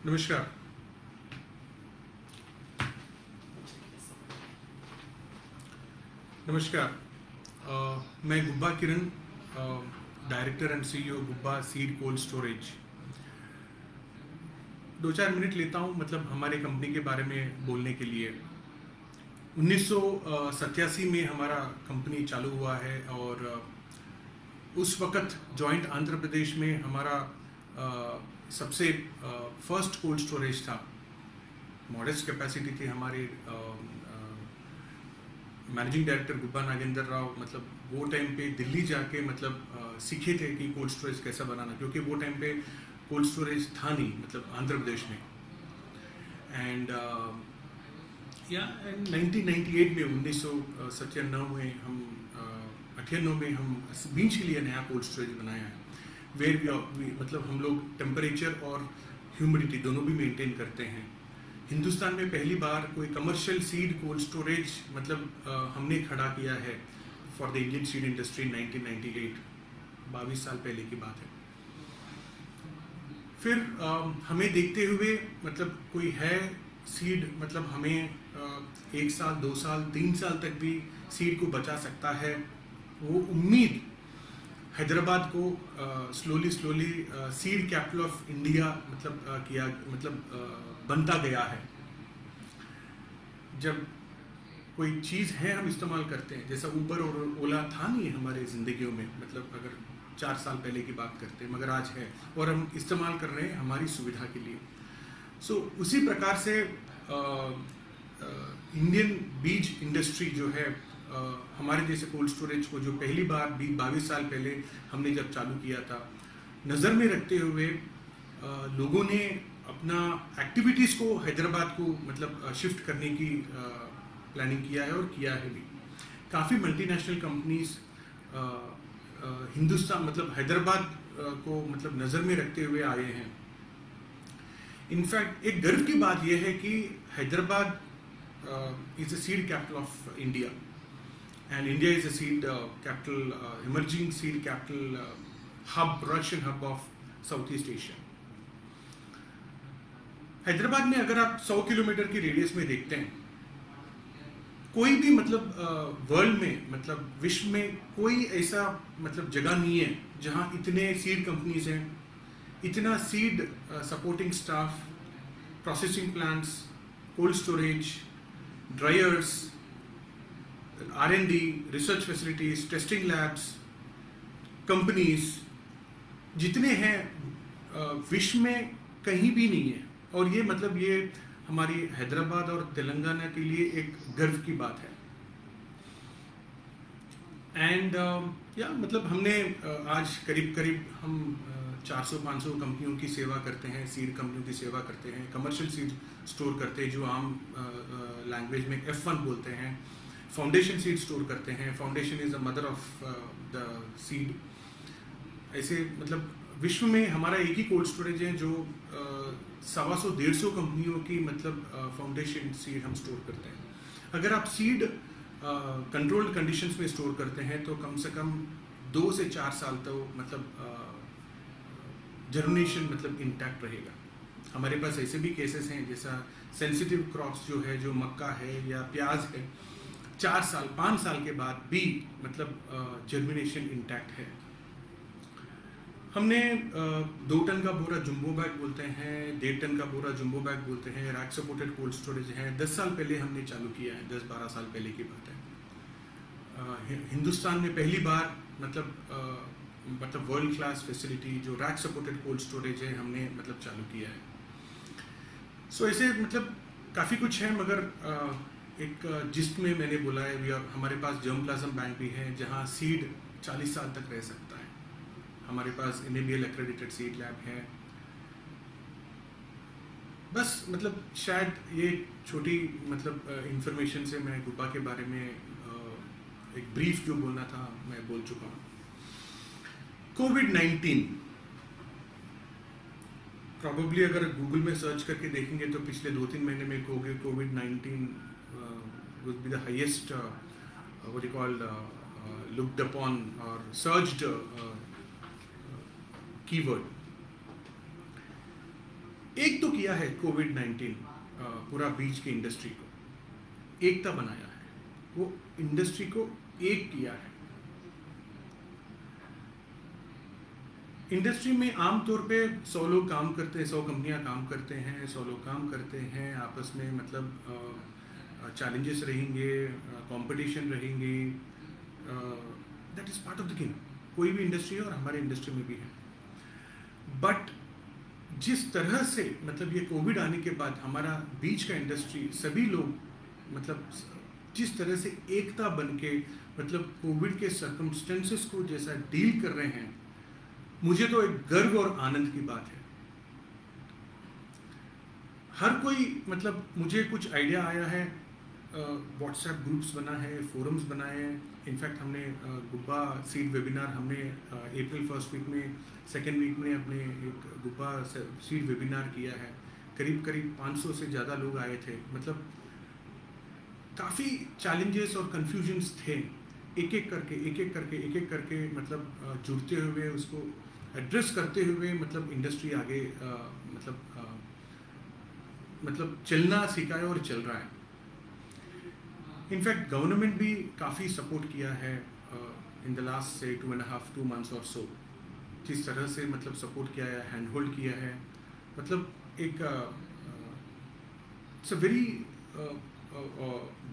नमस्कार। नमस्कार। मैं Gubba Kiran, director and CEO Gubba seed cold storage. 2-4 minute लेता हूँ मतलब हमारे कंपनी के बारे में बोलने के लिए। 1987 में हमारा कंपनी चालू हुआ है और उस वक़्त जॉइंट आंध्र प्रदेश में हमारा सबसे फर्स्ट कोल्ड स्टोरेज था। मॉडेस्ट कैपेसिटी थी हमारे। मैनेजिंग डायरेक्टर गुब्बा नागेंद्र राव मतलब वो टाइम पे दिल्ली जाके मतलब सीखे थे कि कोल्ड स्टोरेज कैसा बनाना, क्योंकि वो टाइम पे कोल्ड स्टोरेज था नहीं मतलब आंध्र प्रदेश में। एंड 1998 में 1997 में हम 98 में हम बीच के लिए नया कोल्ड स्टोरेज बनाया है, वेयर मतलब हम लोग टेम्परेचर और ह्यूमिडिटी दोनों भी मेंटेन करते हैं। हिंदुस्तान में पहली बार कोई कमर्शियल सीड कोल्ड स्टोरेज मतलब हमने खड़ा किया है for the Indian seed industry 1998, 22 साल पहले की बात है। फिर हमें देखते हुए मतलब कोई है सीड मतलब हमें 1 साल 2 साल 3 साल तक भी सीड को बचा सकता है, वो उम्मीद हैदराबाद को slowly seed capital of India मतलब किया मतलब बनता गया है। जब कोई चीज़ है हम इस्तेमाल करते हैं, जैसा ऊबर और ओला था नहीं हमारे ज़िंदगियों में, मतलब अगर 4 साल पहले की बात करते हैं, मगर आज है और हम इस्तेमाल कर रहे हैं हमारी सुविधा के लिए। सो उसी प्रकार से इंडियन बीज इंडस्ट्री जो है हमारे जैसे कोल्ड स्टोरेज को जो पहली बार 22 साल पहले हमने जब चालू किया था, नज़र में रखते हुए लोगों ने अपना एक्टिविटीज़ को हैदराबाद को मतलब शिफ्ट करने की प्लानिंग किया है और किया है भी। काफ़ी मल्टीनेशनल कंपनीज हिंदुस्तान मतलब हैदराबाद को मतलब नज़र में रखते हुए आए हैं। इनफैक्ट एक गर्व की बात यह है कि Hyderabad is a seed capital of India and India is a seed capital, emerging seed capital hub, production hub of Southeast Asia. Hyderabad में अगर आप 100 किलोमीटर की रेडियस में देखते हैं, कोई भी मतलब वर्ल्ड में मतलब विश्व में कोई ऐसा मतलब जगह नहीं है जहां इतने सीड कंपनीज हैं, इतना seed supporting staff, processing plants, cold storage, dryers, R&D, research facilities, testing labs, companies जितने हैं विश्व में कहीं भी नहीं है। और ये मतलब ये हमारी हैदराबाद और तेलंगाना के लिए एक गर्व की बात है। एंड मतलब हमने आज करीब हम 400-500 कंपनियों की सेवा करते हैं, सीड कंपनियों की सेवा करते हैं, कमर्शियल सीड स्टोर करते हैं जो आम लैंग्वेज में F1 बोलते हैं, फाउंडेशन सीड स्टोर करते हैं। Foundation is the mother of the seed. ऐसे मतलब विश्व में हमारा एक ही कोल्ड स्टोरेज है जो 125-150 कंपनियों की मतलब फाउंडेशन सीड हम स्टोर करते हैं। अगर आप सीड कंट्रोल्ड कंडीशंस में स्टोर करते हैं तो कम से कम 2 से 4 साल तो मतलब जर्मिनेशन मतलब इंटैक्ट रहेगा। हमारे पास ऐसे भी केसेस हैं जैसा सेंसिटिव क्रॉप्स जो है, जो मक्का है या प्याज है, 4 साल 5 साल के बाद भी मतलब जर्मिनेशन इंटैक्ट है। हमने 2 टन का बोरा जंबो बैग बोलते हैं, 1.5 टन का बोरा जंबो बैग बोलते हैं, रैक सपोर्टेड कोल्ड स्टोरेज है। 10 साल पहले हमने चालू किया है, 10-12 साल पहले की बात है। हिंदुस्तान में पहली बार मतलब वर्ल्ड क्लास फैसिलिटी जो रैक सपोर्टेड कोल्ड स्टोरेज है हमने मतलब चालू किया है। सो ऐसे मतलब काफ़ी कुछ है, मगर एक जिस्ट में मैंने बोला है हमारे पास जर्म प्लाज्म बैंक भी है जहां सीड 40 साल तक रह सकता है। हमारे पास NABL एक्रेडिटेड सीड लैब है। बस मतलब शायद ये छोटी मतलब इंफॉर्मेशन से मैं गुब्बा के बारे में एक ब्रीफ जो बोलना था मैं बोल चुका हूँ। कोविड-19 प्रॉबेबली अगर गूगल में सर्च करके देखेंगे तो पिछले 2-3 महीने में कोविड-19 would be the highest what you call looked upon or searched keyword. एक तो किया है कोविड-19, पूरा बीच की इंडस्ट्री को एकता बनाया है, वो इंडस्ट्री को एक किया है। इंडस्ट्री में आमतौर पे 100 लोग काम करते हैं, 100 कंपनियां काम करते हैं, 100 लोग काम करते हैं आपस में, मतलब चैलेंजेस रहेंगे, कंपटीशन रहेंगे, that is part of the game. कोई भी इंडस्ट्री है और हमारे इंडस्ट्री में भी है। बट जिस तरह से मतलब ये कोविड आने के बाद हमारा बीच का इंडस्ट्री सभी लोग मतलब जिस तरह से एकता बन के मतलब कोविड के सर्कमस्टेंसेस को जैसा डील कर रहे हैं, मुझे तो एक गर्व और आनंद की बात है। हर कोई मतलब मुझे कुछ आइडिया आया है, व्हाट्सएप ग्रुप्स बना है, फोरम्स बनाए हैं। इनफैक्ट हमने गुब्बा सीड वेबिनार हमने अप्रैल फर्स्ट वीक में, सेकेंड वीक में अपने एक गुब्बा सीड वेबिनार किया है। करीब करीब 500 से ज़्यादा लोग आए थे। मतलब काफ़ी चैलेंजेस और कन्फ्यूजन्स थे, एक एक करके मतलब जुड़ते हुए उसको एड्रेस करते हुए मतलब इंडस्ट्री आगे मतलब चलना सीखा है और चल रहा है। इनफैक्ट गवर्नमेंट भी काफ़ी सपोर्ट किया है इन द लास्ट से 2 months और सो। जिस तरह से मतलब सपोर्ट किया है, हैंड होल्ड किया है, मतलब एक it's a very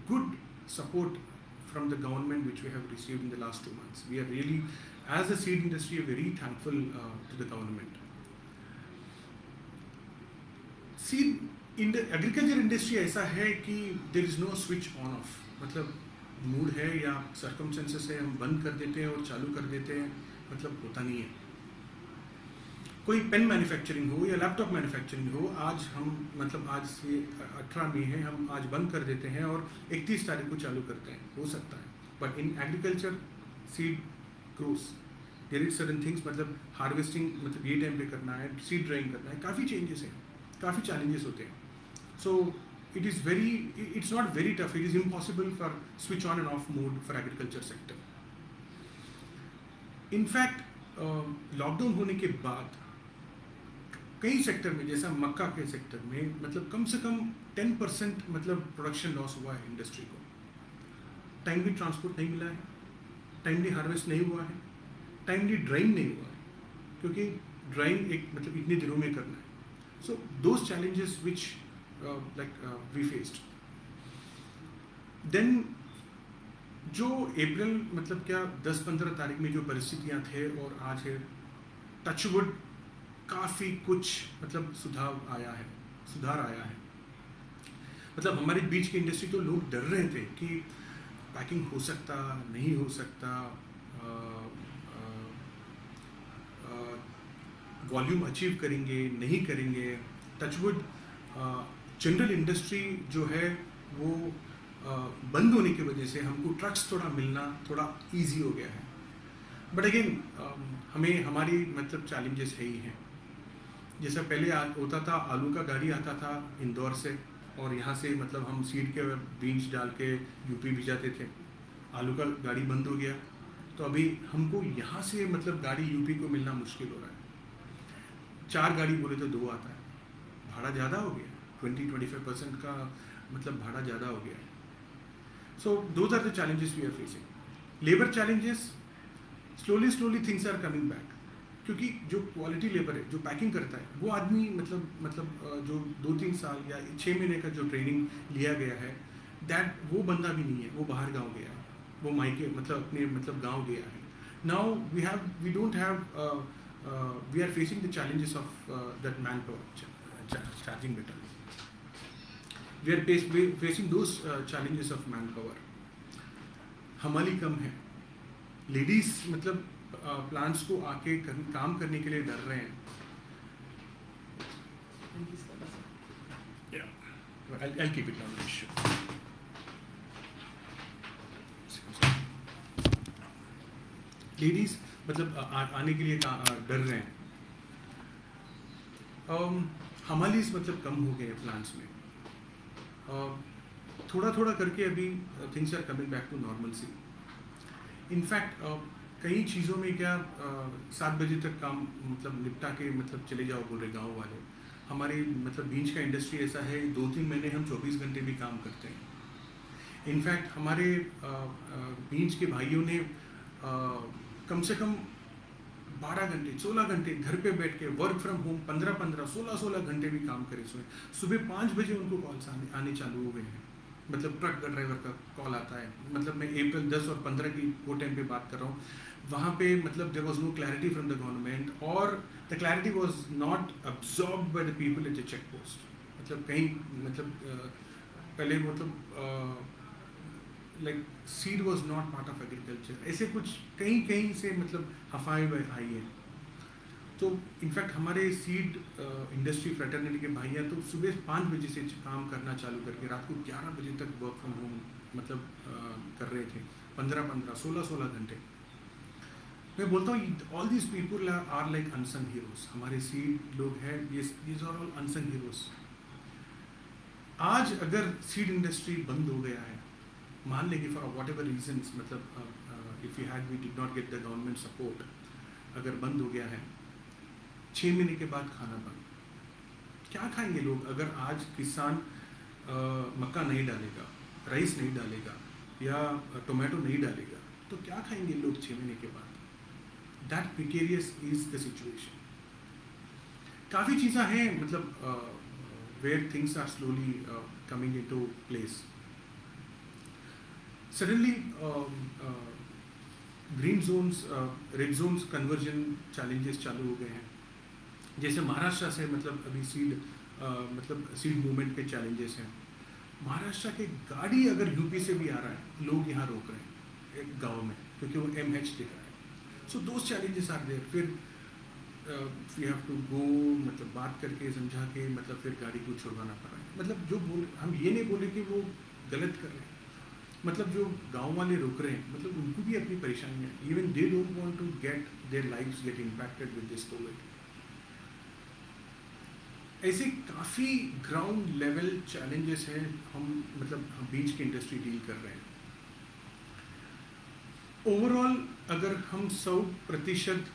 good support from the government which we have received in the last 2 months. We are really, as a seed industry, are very thankful to the government. Seed in the agriculture industry ऐसा है कि there is no switch on off, मतलब mood है या circumstances है, हम बंद कर देते हैं और चालू कर देते हैं, मतलब होता नहीं है। कोई पेन मैन्युफैक्चरिंग हो या लैपटॉप मैन्युफैक्चरिंग हो, आज हम मतलब आज से 18 मई है, हम आज बंद कर देते हैं और 31 तारीख को चालू करते हैं, हो सकता है। But in agriculture seed grows there is certain things, मतलब हार्वेस्टिंग मतलब ये टाइम पे करना है, सीड ड्राइंग करना है, काफ़ी चेंजेस हैं, काफ़ी चैलेंजेस होते हैं। So it is very, it's not very tough, it is impossible for switch on end of mode for agriculture sector. In fact lockdown होने के बाद कई सेक्टर में, जैसा मक्का के सेक्टर में मतलब कम से कम 10% मतलब प्रोडक्शन लॉस हुआ है इंडस्ट्री को। टाइमली ट्रांसपोर्ट नहीं मिला है, टाइमली हार्वेस्ट नहीं हुआ है, टाइमली ड्राइंग नहीं हुआ है, क्योंकि ड्राइंग एक मतलब इतने दिनों में करना है। So those challenges which we faced. Then जो अप्रैल मतलब क्या 10-15 तारीख में जो परिस्थितियाँ थे और आज है, टचवुड काफ़ी कुछ मतलब सुधार आया है। मतलब हमारे बीच की इंडस्ट्री तो लोग डर रहे थे कि पैकिंग हो सकता नहीं हो सकता, वॉल्यूम अचीव करेंगे नहीं करेंगे। टचवुड जनरल इंडस्ट्री जो है वो बंद होने की वजह से हमको ट्रक्स थोड़ा मिलना थोड़ा इजी हो गया है। बट अगेन हमें हमारी मतलब चैलेंजेस है ही हैं। जैसा पहले होता था, आलू का गाड़ी आता था इंदौर से और यहाँ से मतलब हम सीड के बीज डाल के यूपी भिजाते थे। आलू का गाड़ी बंद हो गया तो अभी हमको यहाँ से मतलब गाड़ी यूपी को मिलना मुश्किल हो रहा है। 4 गाड़ी बोले तो 2 आता है, भाड़ा ज़्यादा हो गया, 20-25% का मतलब भाड़ा ज़्यादा हो गया है। So those are the challenges we are facing. Labour challenges, slowly things are coming back, क्योंकि जो क्वालिटी लेबर है जो पैकिंग करता है वो आदमी मतलब जो 2-3 साल या 6 महीने का जो ट्रेनिंग लिया गया है, दैट वो बंदा भी नहीं है, वो बाहर गांव गया है, वो मायके मतलब अपने मतलब गांव गया है। Now we don't have we are facing the challenges of that man power charging better. We are facing those challenges of man power. हमारी कम है, लेडीज मतलब प्लांट्स को आके काम करने के लिए डर रहे हैं। I'll keep it down. Ladies मतलब आने के लिए डर रहे हैं। हमारी मतलब कम हो गए प्लांट्स में, थोड़ा करके अभी things are coming back to normal सी। इनफैक्ट कई चीज़ों में क्या 7 बजे तक काम मतलब निपटा के मतलब चले जाओ बोल रहे गाँव वाले, हमारी मतलब बीज का इंडस्ट्री ऐसा है, 2-3 महीने हम 24 घंटे भी काम करते हैं। इनफैक्ट हमारे बीज के भाइयों ने कम से कम 12 घंटे 16 घंटे घर पे बैठ के वर्क फ्रॉम होम 15-15 16-16 घंटे भी काम करे। सुबह 5 बजे उनको कॉल्स आने चालू हो गए हैं, मतलब ट्रक ड्राइवर का कॉल आता है। मतलब मैं अप्रैल 10 और 15 की वो टाइम पे बात कर रहा हूँ। वहाँ पे मतलब there was no clarity from the government, और the clarity was not absorbed by the people at the check post. मतलब कहीं मतलब पहले मतलब like seed was not part of agriculture, ऐसे कुछ कहीं कहीं से मतलब हफाई आई है। तो इनफैक्ट हमारे सीड इंडस्ट्री फ्रेटर्निटी के भाइयाँ तो सुबह 5 बजे से काम करना चालू करके रात को 11 बजे तक वर्क फ्रॉम होम मतलब कर रहे थे, 15-15 16-16 घंटे। मैं बोलता हूँ all these people are like unsung heroes. हमारे सीड लोग हैं, ये आर ऑल अनसंग हीरोज। आज अगर सीड इंडस्ट्री बंद हो गया है, मान लेंगे फॉर वॉट एवर रीजन्स, मतलब if we did not get the government support, अगर बंद हो गया है, 6 महीने के बाद खाना बंद, क्या खाएंगे लोग? अगर आज किसान मक्का नहीं डालेगा, राइस नहीं डालेगा या टोमेटो नहीं डालेगा, तो क्या खाएंगे लोग 6 महीने के बाद? That precarious is the situation. काफ़ी चीज़ें हैं मतलब where things are slowly coming into place. Suddenly green zones red zones conversion challenges चालू हो गए हैं। जैसे महाराष्ट्र से मतलब अभी मतलब सीड मूवमेंट के चैलेंजेस हैं। महाराष्ट्र के गाड़ी अगर यूपी से भी आ रहा है, लोग यहाँ रोक रहे हैं एक गांव में, क्योंकि वो MH दिख रहा है। So those challenges are there. फिर वी हैव टू गो, मतलब बात करके समझा के मतलब फिर गाड़ी को छुड़वाना पड़ रहा है। मतलब जो हम ये नहीं बोले कि वो गलत कर रहे हैं, मतलब जो गांव वाले रोक रहे हैं, मतलब उनको भी अपनी परेशानियाँ, even they don't want to get their lives get impacted with this COVID. ऐसे काफ़ी ग्राउंड लेवल चैलेंजेस हैं हम बीज की इंडस्ट्री डील कर रहे हैं। ओवरऑल अगर हम 100%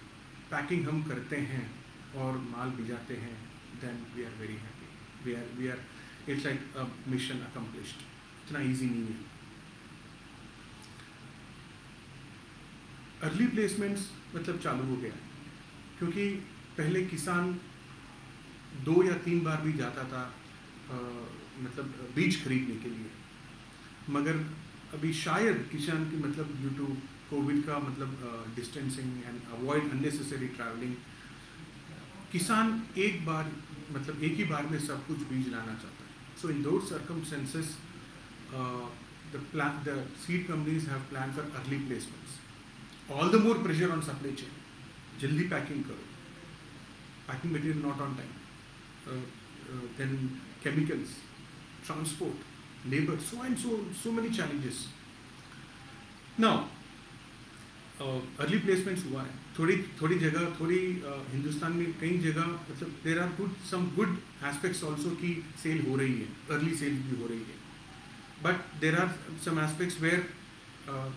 पैकिंग हम करते हैं और माल भिजाते हैं, then we are very happy. We are it's like a mission accomplished. इतना ईजी नहीं है। अर्ली प्लेसमेंट्स मतलब चालू हो गया है, क्योंकि पहले किसान 2 या 3 बार भी जाता था मतलब बीज खरीदने के लिए, मगर अभी शायद किसान की मतलब ड्यू टू कोविड का मतलब distancing and avoid unnecessary travelling, किसान एक ही बार में सब कुछ बीज लाना चाहता है। So in those circumstances the seed companies have planned for early placements. All the more pressure on supply chain. जल्दी पैकिंग करो, packing material not on time, then chemicals, transport, labor, so many challenges. Now early placements हुआ है थोड़ी जगह, हिंदुस्तान में कई जगह मतलब there are some good aspects also की सेल हो रही है, अर्ली सेल भी हो रही है, but there are some aspects where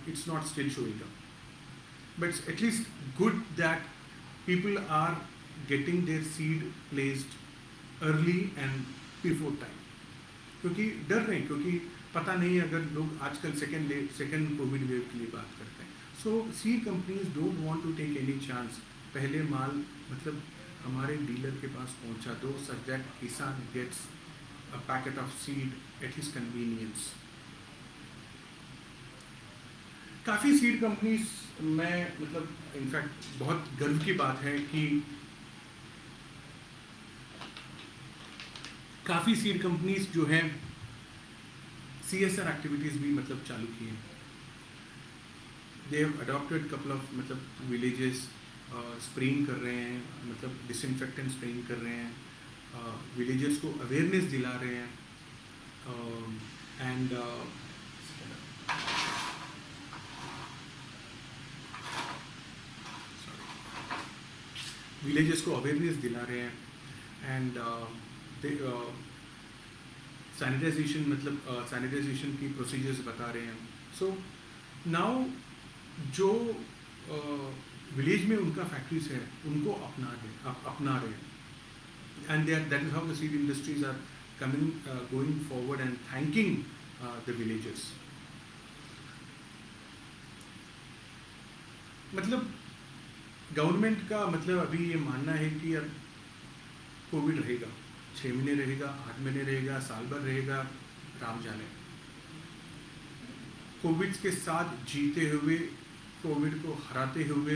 it's not still showing up, but it's at least good that people are getting their seed placed early and before time, क्योंकि डर रहे हैं, क्योंकि पता नहीं अगर लोग आजकल सेकेंड कोविड वेव के लिए बात करते हैं। So seed companies don't want to take any chance. पहले माल मतलब हमारे डीलर के पास पहुंचा दो, such that kisan gets a packet of seed at his convenience. काफ़ी सीड कंपनीज में मतलब इनफैक्ट बहुत गर्व की बात है कि काफ़ी सीड कंपनीज जो हैं CSR एक्टिविटीज़ भी मतलब चालू की हैं। They have adopted couple of मतलब विलेजेस, स्प्रेइंग कर रहे हैं, मतलब डिसइंफेक्टेंट स्प्रेइंग कर रहे हैं, विलेजेस को अवेयरनेस दिला रहे हैं, एंड विलेजेस को अवेयरनेस दिला रहे हैं, एंड सैनिटाइजेशन मतलब सैनिटाइजेशन की प्रोसीजर्स बता रहे हैं। सो नाउ जो विलेज में उनका फैक्ट्रीज है उनको अपना रहे हैं। and that is how the seed industries are coming, going forward and thanking the villagers. मतलब गवर्नमेंट का मतलब अभी ये मानना है कि अब कोविड रहेगा, 6 महीने रहेगा, 8 महीने रहेगा, साल भर रहेगा, राम जाने। कोविड के साथ जीते हुए, कोविड को हराते हुए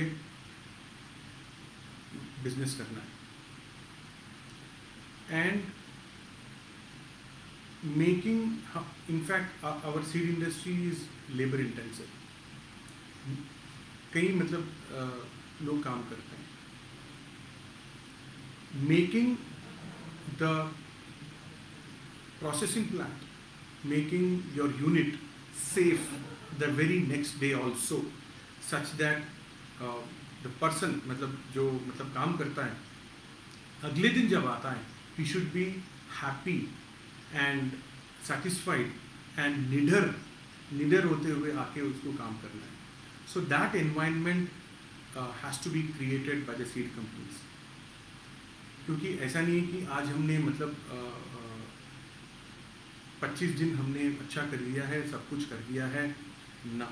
बिजनेस करना है। And making, in fact our seed industry is labour intensive. कई मतलब लोग काम करते हैं। Making the processing plant, making your unit safe the very next day also, such that the person मतलब जो मतलब काम करता है, अगले दिन जब आता है, he should be happy and satisfied and निडर होते हुए आके उसको काम करना है। So that environment has to be created by the seed companies। क्योंकि ऐसा नहीं है कि आज हमने मतलब 25 दिन हमने अच्छा कर लिया है, सब कुछ कर दिया है ना।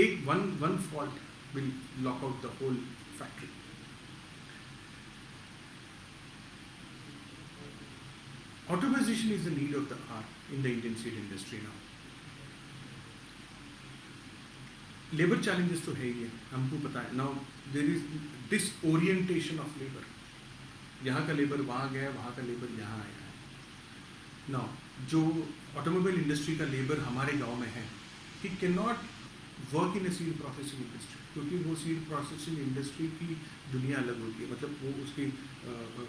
एक one fault will lock out the whole factory. Automisation is the need of the hour in the Indian seed industry now. Labour challenges तो है ही है, हमको पता है। Now there is disorientation of labour. यहाँ का लेबर वहाँ गया, वहाँ का लेबर यहाँ आया है। नाउ जो ऑटोमोबाइल इंडस्ट्री का लेबर हमारे गांव में है, he can not work in a seed processing industry, क्योंकि वो सीड प्रोसेसिंग इंडस्ट्री की दुनिया अलग होती है। मतलब वो उसकी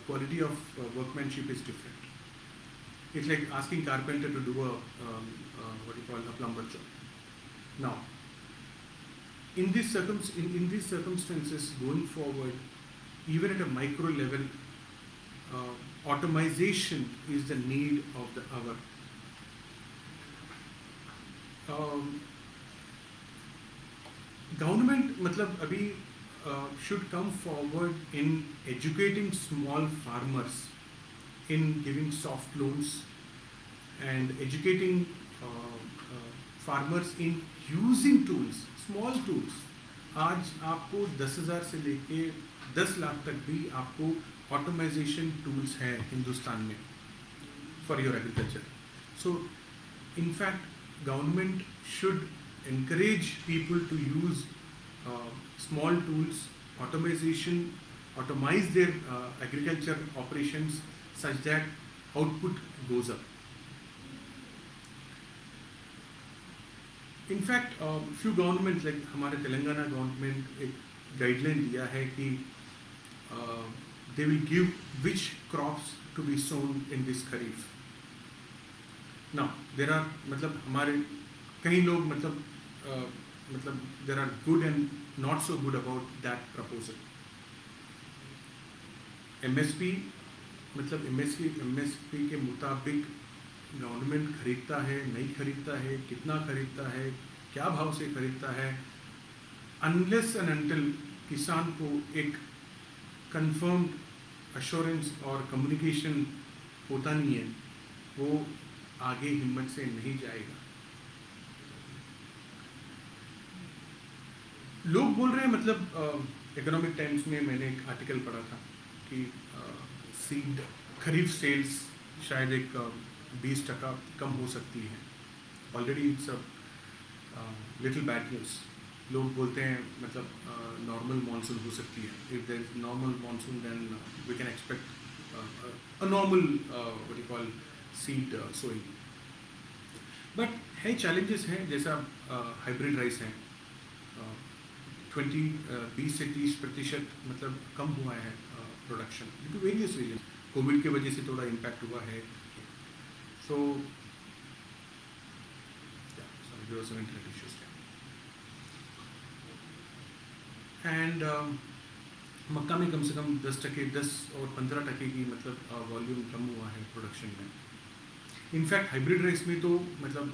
quality of workmanship is different. It's like asking carpenter to do what you call a plumber job. Now in these circumstances going forward, even at a micro level, automation is the need of the hour. Government मतलब अभी should come forward in educating small farmers, in giving soft loans and educating farmers in using tools, small tools। आज आपको 10,000 से लेके 10 लाख तक भी आपको automisation tools हैं हिंदुस्तान में for your agriculture. So in fact government should encourage people to use small tools, automation, automize their agriculture operations such that output goes up. In fact, few governments like हमारे तेलंगाना गवर्नमेंट एक guideline दिया है कि they will give which crops to be sown in this kharif. Now there are मतलब हमारे कई लोग मतलब there are good and not so good about that proposal। MSP मतलब MSP के मुताबिक गवर्नमेंट खरीदता है, नहीं खरीदता है, कितना खरीदता है, क्या भाव से खरीदता है, अनलेस एंड अनटिल किसान को एक कंफर्म्ड अश्योरेंस और कम्युनिकेशन होता नहीं है, वो आगे हिम्मत से नहीं जाएगा। लोग बोल रहे हैं मतलब इकोनॉमिक टाइम्स में मैंने एक आर्टिकल पढ़ा था कि सीड खरीफ सेल्स शायद एक 20% कम हो सकती है। Already it's little bad news. लोग बोलते हैं मतलब नॉर्मल मानसून हो सकती है। If there is normal monsoon then we can expect a normal what you call seed sowing. But है चैलेंजेस हैं, जैसा हाइब्रिड राइस है 20 से 30% मतलब कम हुआ है production due to various reason. COVID के वजह से थोड़ा इम्पैक्ट हुआ है। So, there was some internet issues there. And मक्का में कम से कम 10 और 15% की मतलब वॉल्यूम कम हुआ है प्रोडक्शन में। इनफैक्ट हाइब्रिड राइस में तो मतलब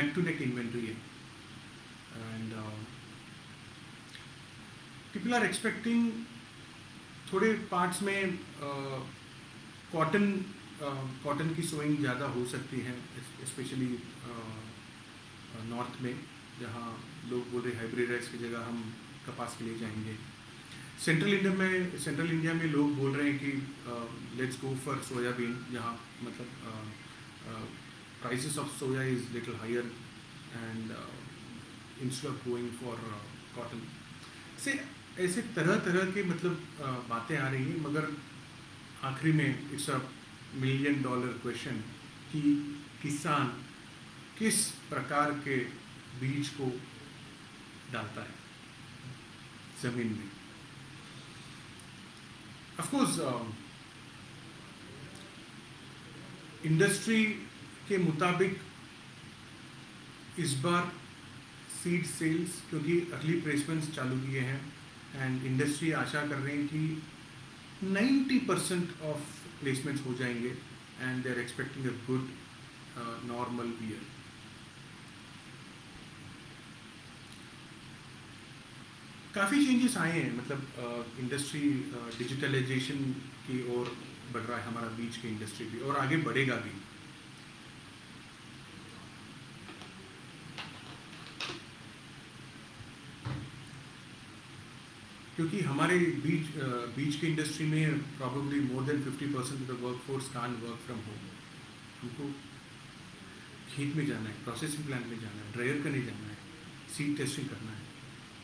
नेक टू नेक इन्वेंट्री है। एंड पीपल आर एक्सपेक्टिंग थोड़े पार्ट्स में कॉटन की सोइंग ज़्यादा हो सकती है, स्पेशली नॉर्थ में, जहाँ लोग बोल रहे हाइब्रिड राइस की जगह हम कपास के लिए जाएंगे। सेंट्रल इंडिया में लोग बोल रहे हैं कि लेट्स गो फॉर सोयाबीन, जहाँ मतलब prices of soya is little higher and instead of going for cotton. से ऐसे तरह तरह के मतलब बातें आ रही हैं, मगर आखिरी में इट्स अ $1 मिलियन क्वेश्चन कि किसान किस प्रकार के बीज को डालता है जमीन में। ऑफ कोर्स इंडस्ट्री के मुताबिक इस बार सीड सेल्स, क्योंकि अर्ली प्लेसमेंट्स चालू किए हैं एंड इंडस्ट्री आशा कर रहे हैं कि 90% ऑफ प्लेसमेंट्स हो जाएंगे and they are expecting a good normal year. काफ़ी चेंजेस आए हैं, मतलब इंडस्ट्री डिजिटलाइजेशन की ओर बढ़ रहा है हमारा बीज की इंडस्ट्री भी, और आगे बढ़ेगा भी। क्योंकि हमारे बीज की इंडस्ट्री में probably more than 50% of the workforce can work from home. हमको खेत में जाना है, प्रोसेसिंग प्लांट में जाना है, ड्रायर करने जाना है, सीड टेस्टिंग करना है।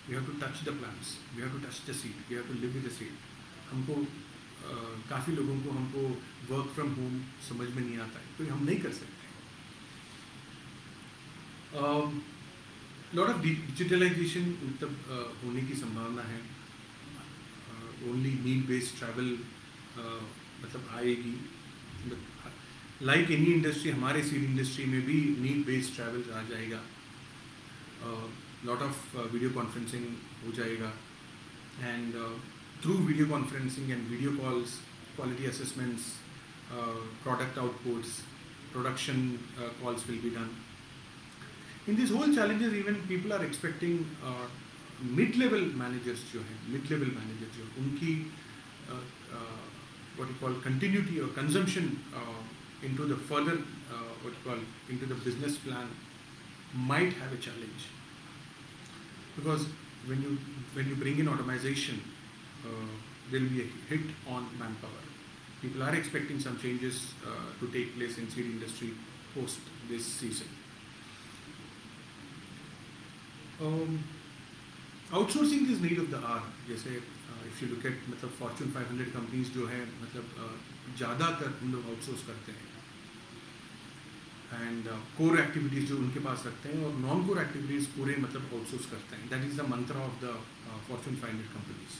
We have to touch the plants, we have to touch the seed, we have to live with the seed. हमको काफ़ी लोगों को हमको वर्क फ्रॉम होम समझ में नहीं आता है, तो हम नहीं कर सकते। लॉट ऑफ डिजिटलाइजेशन मतलब होने की संभावना है। ओनली नीड बेस्ड ट्रैवल मतलब आएगी। लाइक एनी इंडस्ट्री, हमारे सीड इंडस्ट्री में भी नीड बेस्ड ट्रैवल आ जाएगा। लॉट ऑफ वीडियो कॉन्फ्रेंसिंग हो जाएगा and through video conferencing and video calls, quality assessments, product outputs, production calls will be done. In these whole challenges, even people are expecting mid-level managers जो हैं, mid-level managers जो उनकी what you call continuity or consumption into the further what you call into the business plan might have a challenge, because when you bring in automation, there will be a hit on manpower. People are expecting some changes to take place in seed industry post this season. Outsourcing is need of the hour. जैसे if you look at मतलब fortune 500 companies जो है, मतलब ज़्यादातर हम लोग outsource करते हैं एंड कोर एक्टिविटीज़ जो उनके पास रखते हैं और नॉन कोर एक्टिविटीज़ पूरे मतलब आउटसोर्स करते हैं। दैट इज़ द मंत्र of the Fortune 500 companies.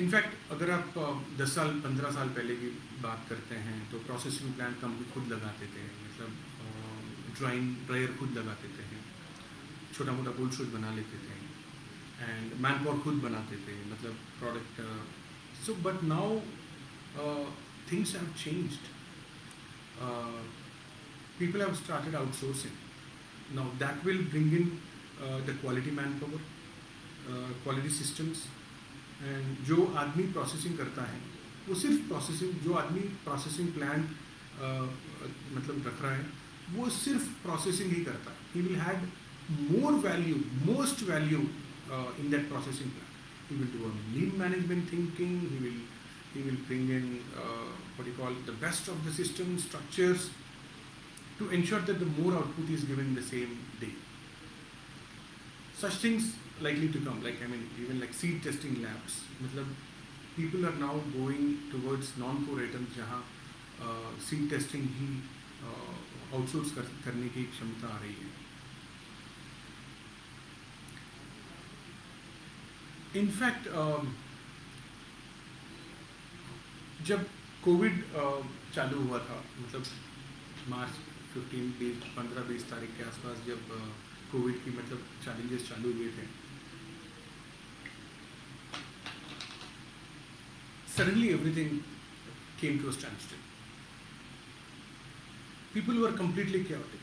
In fact अगर आप 10 साल 15 साल पहले की बात करते हैं तो प्रोसेसिंग प्लांट कंपनी खुद लगाते थे, मतलब ड्रायर खुद लगाते थे, छोटा मोटा कोल्ड स्टोरेज बना लेते थे एंड मैन पावर खुद बनाते थे, मतलब product. So but now things have changed, people have started outsourcing. Now that will bring in the quality man power, quality systems, and जो आदमी प्रोसेसिंग करता है वो सिर्फ प्रोसेसिंग, जो आदमी प्रोसेसिंग प्लांट मतलब रख रहा है वो सिर्फ प्रोसेसिंग ही करता है। He will have more value, most value in that processing plant. He will do a lean management thinking. He will bring in what you call the best of the system structures to ensure that the more output is given the same day. Such things likely to come, like even like seed testing labs. मतलब people are now going towards non-core items जहाँ seed testing ही outsource करने की क्षमता आ रही है। In fact जब Covid चालू हुआ था, मतलब मार्च 15-20 तारीख के आसपास जब कोविड की मतलब चैलेंजेस चालू हुए थे, suddenly everything came to a standstill. People were completely chaotic,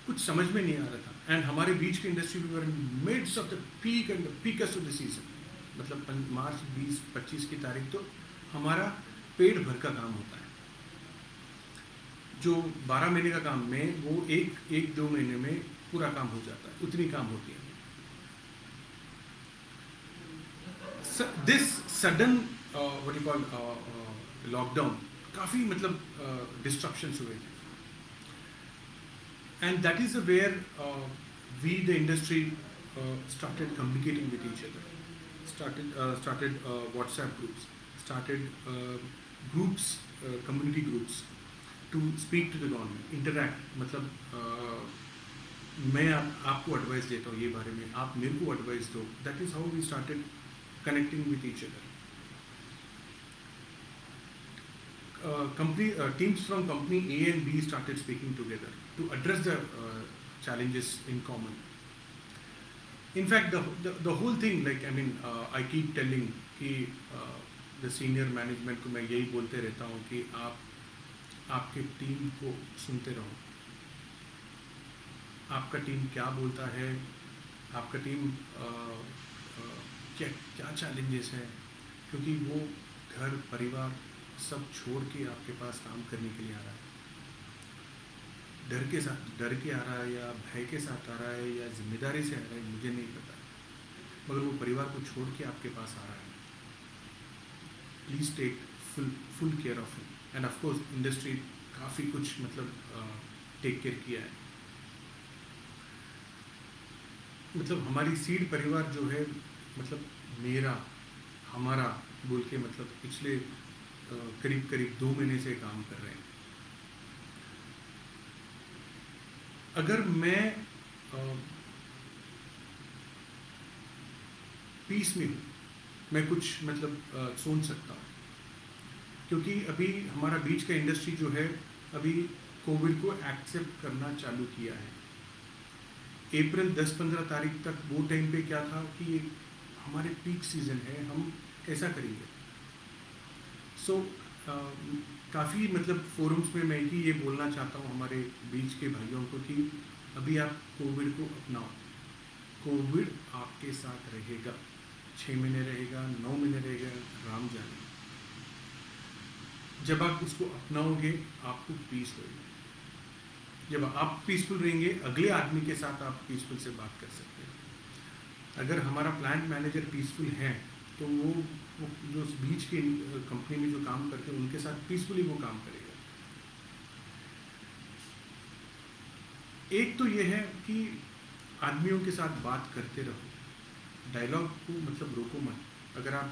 कुछ समझ में नहीं आ रहा था। एंड हमारे बीच की इंडस्ट्री भी were in midst of the peak and the peakest of the season. मतलब मार्च 20-25 की तारीख तो हमारा पेट भर का काम होता है। जो 12 महीने का काम में वो एक 2 महीने में पूरा काम हो जाता है, उतनी काम होती है। This sudden what you call lockdown काफ़ी मतलब डिस्ट्रप्शंस हुए थे, and that is where we the industry started communicating with each other, started WhatsApp groups, started groups, community groups to speak to the government, interact, मतलब मैं आपको advice देता हूँ ये बारे में, आप मेरे को एडवाइस दो। That is how we started connecting with each other. Teams from company A and B started speaking together to address the challenges in common. In fact, the whole thing, like I mean, I keep telling कि the senior management को मैं यही बोलते रहता हूँ कि आप आपके टीम को सुनते रहो। आपका टीम क्या बोलता है, आपका टीम क्या चैलेंजेस हैं, क्योंकि वो घर परिवार सब छोड़ के आपके पास काम करने के लिए आ रहा है। डर के आ रहा है या भय के साथ आ रहा है या जिम्मेदारी से आ रहा है, मुझे नहीं पता, मगर वो परिवार को छोड़ के आपके पास आ रहा है। Please take full care of him. And of course industry काफ़ी कुछ मतलब टेक केयर किया है। मतलब हमारी सीड परिवार जो है, मतलब मेरा हमारा बोल के मतलब पिछले करीब 2 महीने से काम कर रहे हैं। अगर मैं पीस में हूँ, मैं कुछ मतलब सोच सकता हूँ, क्योंकि अभी हमारा बीच का इंडस्ट्री जो है अभी कोविड को एक्सेप्ट करना चालू किया है। अप्रैल 10-15 तारीख तक वो टाइम पे क्या था कि हमारे पीक सीजन है, हम कैसा करेंगे। सो काफ़ी मतलब फोरम्स में मैं ये बोलना चाहता हूँ हमारे बीच के भाइयों को कि अभी आप कोविड को अपनाओ। कोविड आपके साथ रहेगा, 6 महीने रहेगा, 9 महीने रहेगा, राम जाने। जब आप उसको अपनाओगे आपको पीस होगी। जब आप पीसफुल रहेंगे, अगले आदमी के साथ आप पीसफुल से बात कर सकते हैं। अगर हमारा प्लांट मैनेजर पीसफुल है तो वो जो बीच के कंपनी में जो काम करते हैं उनके साथ पीसफुली वो काम करेगा। एक तो ये है कि आदमियों के साथ बात करते रहो, डायलॉग को मतलब रोको मत। अगर आप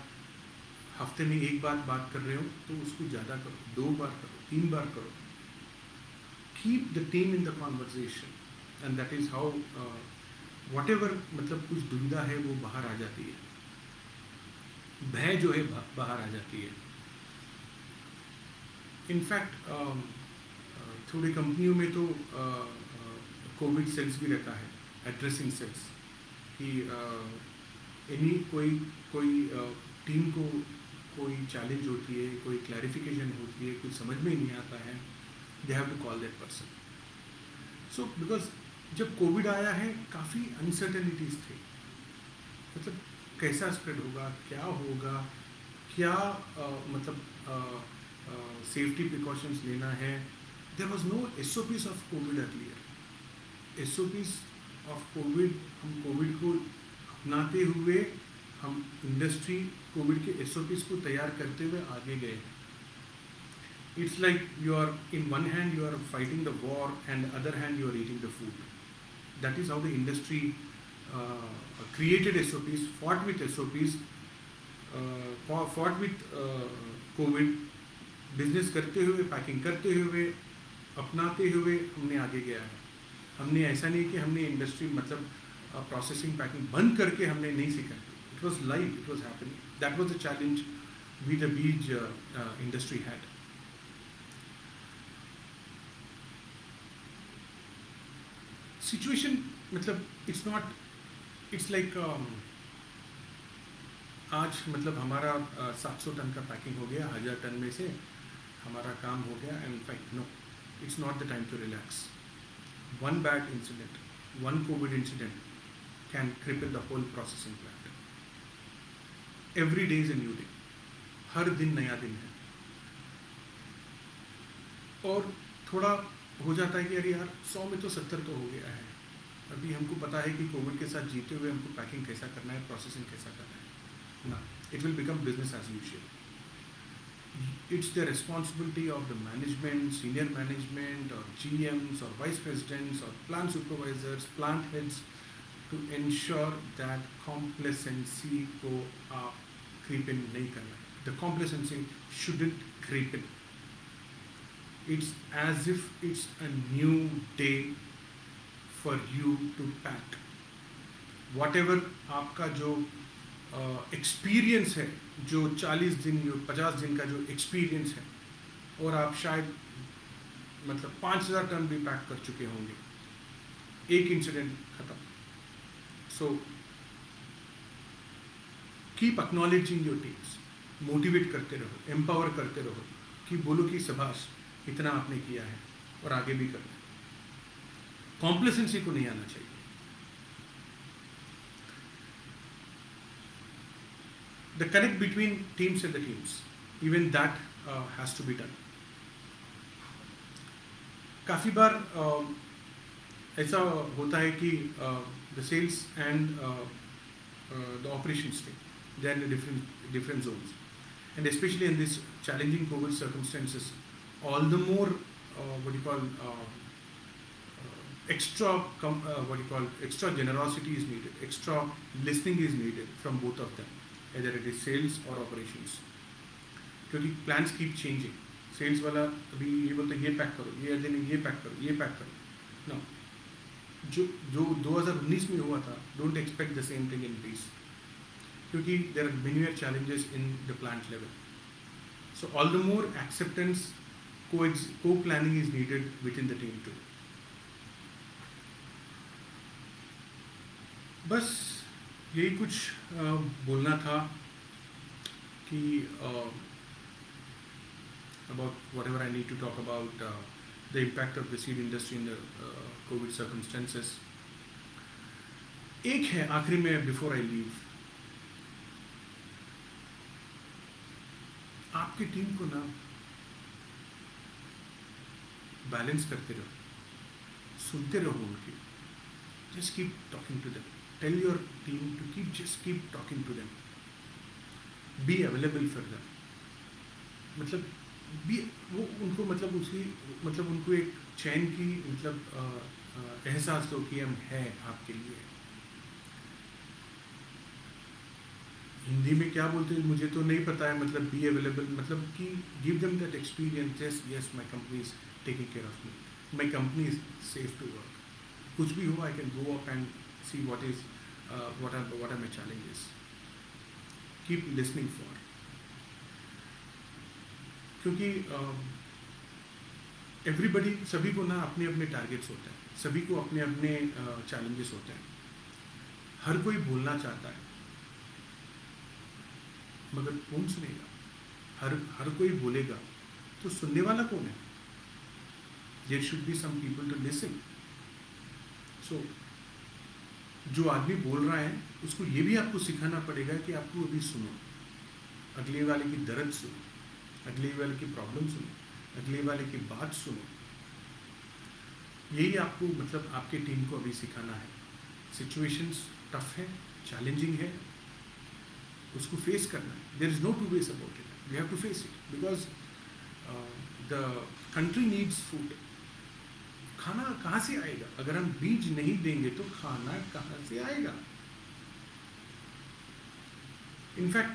हफ्ते में एक बात कर रहे हो तो उसको ज़्यादा करो, 2 बार करो, 3 बार करो। Keep the team in the conversation and that is how whatever मतलब कुछ दुविधा है वो बाहर आ जाती है, भय जो है बाहर आ जाती है। इनफैक्ट थोड़ी कंपनियों में तो कोविड सेल्स भी रहता है, एड्रेसिंग सेल्स, कि कोई टीम को कोई चैलेंज होती है, कोई क्लैरिफिकेशन होती है, कुछ समझ में नहीं आता है, they have to call that person. So because जब कोविड आया है काफ़ी अनसर्टेनिटीज थे, मतलब कैसा स्प्रेड होगा, क्या होगा, क्या मतलब सेफ्टी प्रिकॉशंस लेना है। There was no SOPs of COVID earlier. SOPs of COVID, हम कोविड को अपनाते हुए हम इंडस्ट्री कोविड के SOPs को तैयार करते हुए आगे गए। It's like you are in one hand you are fighting the war and other hand you are eating the food. That is how the industry created SOPs, fought with SOPs, fought with COVID, business करते हुए, packing करते हुए, अपनाते हुए हमने आगे गया है। हमने ऐसा नहीं कि हमने इंडस्ट्री मतलब प्रोसेसिंग पैकिंग बंद करके हमने नहीं सीखा। It was live, it was happening. That was the challenge we the beej industry had. Situation मतलब इट्स लाइक आज मतलब हमारा 700 टन का पैकिंग हो गया, 1000 टन में से हमारा काम हो गया। And in fact no, it's not the time to relax. One bad incident, one COVID incident can cripple the whole processing plant. Every day is a new day. हर दिन नया दिन है। और थोड़ा हो जाता है कि अरे यार 100 में तो 70 तो हो गया है, अभी हमको पता है कि कोविड के साथ जीते हुए हमको पैकिंग कैसा करना है, प्रोसेसिंग कैसा करना है ना। It will become business as usual. It's the responsibility of the management, senior management, or GMs, or vice presidents, or plant supervisors, plant heads, to ensure that complacency को आप creep in नहीं करना है. The complacency shouldn't creep in. It's as if it's a new day for you to pack. Whatever आपका जो experience है, जो 40 दिन या 50 दिन का जो एक्सपीरियंस है, और आप शायद मतलब 5000 टन भी पैक कर चुके होंगे, एक इंसिडेंट खत्म. So keep acknowledging your teams, motivate करते रहो, एम्पावर करते रहो कि बोलो कि शाबाश इतना आपने किया है और आगे भी करना है. कॉम्प्लेसेंसी को नहीं आना चाहिए. The connect between teams and the teams, even that has to be done. काफ़ी बार ऐसा होता है कि the sales and the operations team, they are in different zones, and especially in this challenging COVID circumstances, all the more extra generosity is needed, extra listening is needed from both of them, either it is sales or operations, क्योंकि plans keep changing. Sales वाला अभी ये बोलते हैं ये pack करो, ये दिन ये पैक करो, ये पैक करो. नो, जो 2019 में हुआ था, don't expect the same thing in this, क्योंकि there are many challenges in the plant level. So all the more acceptance, co planning is needed within the team too. बस यही कुछ बोलना था कि about whatever I need to talk about the impact of the seed industry in the COVID circumstances. एक है आखिरी में before I leave, आपकी टीम को ना बैलेंस करते रहो, सुनते रहो उनकी. Just keep talking to them. Tell your team to just keep talking to them. Be available for them. मतलब भी वो उनको मतलब उसकी मतलब उनको एक चैन की मतलब एहसास दो कि हम हैं आपके लिए. हिंदी में क्या बोलते हैं मुझे तो नहीं पता है, मतलब बी अवेलेबल, मतलब कि give them that experience. Yes, my company is taking care of me, my company is safe to work. कुछ भी हो, I can go up and see what are my challenges. Keep listening for, क्योंकि everybody, सभी को ना अपने अपने targets होते हैं, सभी को अपने अपने चैलेंजेस होते हैं. हर कोई बोलना चाहता है, मगर कौन सुनेगा? हर कोई बोलेगा तो सुनने वाला कौन है? There should be some people to listen. So जो आदमी बोल रहा है उसको ये भी आपको सिखाना पड़ेगा कि आपको अभी सुनो, अगले वाले की दर्द सुनो, अगले वाले की प्रॉब्लम सुनो, अगले वाले की बात सुनो. यही आपको मतलब आपके टीम को अभी सिखाना है. सिचुएशंस टफ है, चैलेंजिंग है, उसको फेस करना है. There is no two ways about it. We have to face it because the country needs food. खाना कहाँ से आएगा? अगर हम बीज नहीं देंगे तो खाना कहाँ से आएगा? इनफैक्ट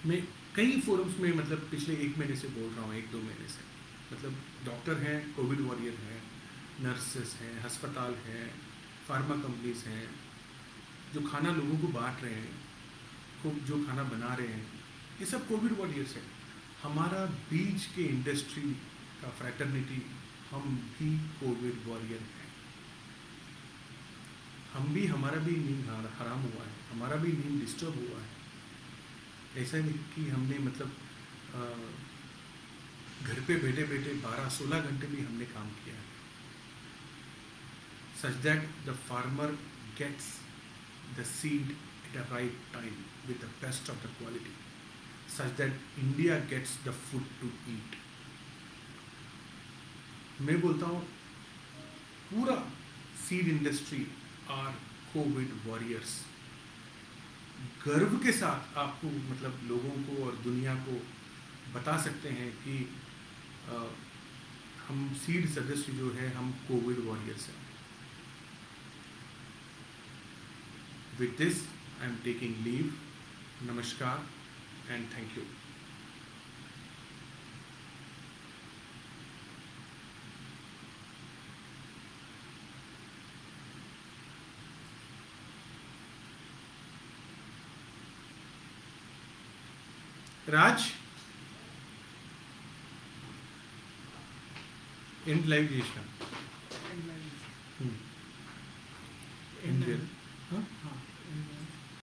मैं कई फोरम्स में मतलब पिछले 1 महीने से बोल रहा हूँ, 1-2 महीने से, मतलब डॉक्टर हैं, कोविड वॉरियर हैं, नर्सेस हैं, अस्पताल हैं, फार्मा कंपनीज हैं, जो खाना लोगों को बांट रहे हैं, जो खाना बना रहे हैं, ये सब कोविड वॉरियर्स हैं. हमारा बीज के इंडस्ट्री का फ्रैटर्निटी, हम भी कोविड वॉरियर हैं. हम भी, हमारा भी नींद हराम हुआ है, हमारा भी नींद डिस्टर्ब हुआ है. ऐसा नहीं कि हमने मतलब घर पे बैठे बैठे 12-16 घंटे भी हमने काम किया है. Such that the farmer gets the seed at the right time with the best of the quality. such that India gets the food to eat. मैं बोलता हूँ पूरा seed industry are COVID warriors. गर्व के साथ आपको मतलब लोगों को और दुनिया को बता सकते हैं कि हम सीड सदस्य जो है हम कोविड वॉरियर्स हैं. With this I am taking leave. नमस्कार and thank you. Raj end live చేసిన. End live. End. Huh?